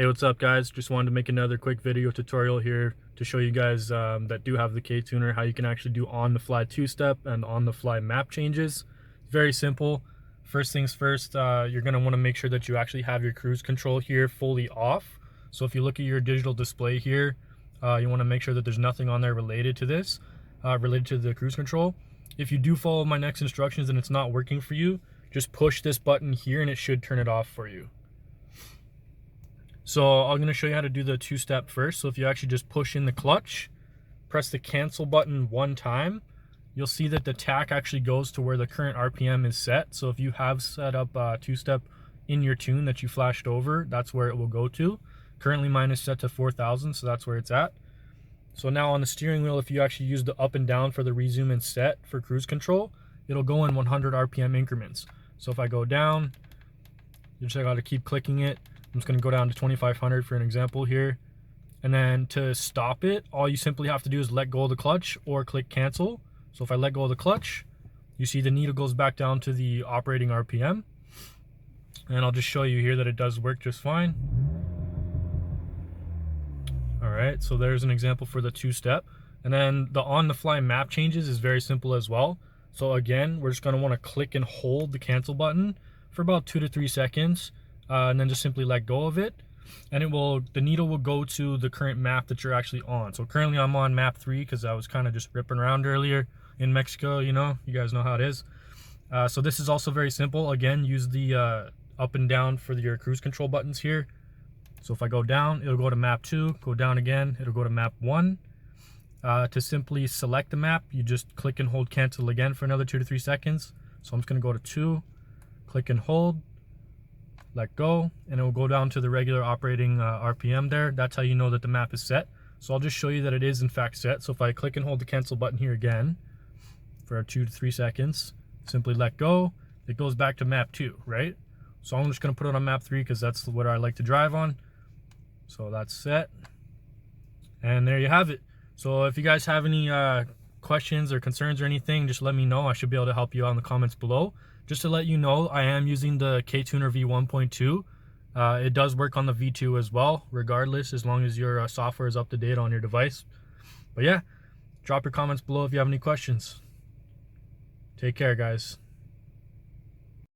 Hey, what's up guys? Just wanted to make another quick video tutorial here to show you guys that do have the KTuner how you can actually do on-the-fly two-step and on-the-fly map changes. Very simple. First things first, you're going to want to make sure that you actually have your cruise control here fully off. So if you look at your digital display here, you want to make sure that there's nothing on there related to this, related to the cruise control. If you do follow my next instructions and it's not working for you, just push this button here and it should turn it off for you. So I'm going to show you how to do the two-step first. So if you actually just push in the clutch, press the cancel button one time, you'll see that the tach actually goes to where the current RPM is set. So if you have set up two-step in your tune that you flashed over, that's where it will go to. Currently mine is set to 4,000, so that's where it's at. So now on the steering wheel, if you actually use the up and down for the resume and set for cruise control, it'll go in 100 RPM increments. So if I go down, you just got to keep clicking it. I'm just going to go down to 2,500 for an example here. And then to stop it, all you simply have to do is let go of the clutch or click cancel. So if I let go of the clutch, you see the needle goes back down to the operating RPM. And I'll just show you here that it does work just fine. All right, so there's an example for the two-step. And then the on-the-fly map changes is very simple as well. So again, we're just going to want to click and hold the cancel button for about 2 to 3 seconds. And then just simply let go of it, and the needle will go to the current map that you're actually on. So currently I'm on map 3 because I was kind of just ripping around earlier in Mexico, you guys know how it is. So this is also very simple. Again, use the up and down for your cruise control buttons here. So if I go down, it'll go to map 2, go down again, it'll go to map 1. To simply select the map, you just click and hold cancel again for another 2 to 3 seconds. So I'm just going to go to 2, click and hold, let go, and it will go down to the regular operating RPM there. That's how you know that the map is set. So I'll just show you that it is in fact set. So if I click and hold the cancel button here again for 2 to 3 seconds, simply let go, it goes back to map 2, right? So I'm just going to put it on map 3 because that's what I like to drive on. So that's set, and there you have it. So if you guys have any questions or concerns or anything, just let me know. I should be able to help you out in the comments below. Just to let you know, I am using the KTuner V1.2. It does work on the V2 as well, regardless, as long as your software is up to date on your device. But yeah, drop your comments below if you have any questions. Take care, guys.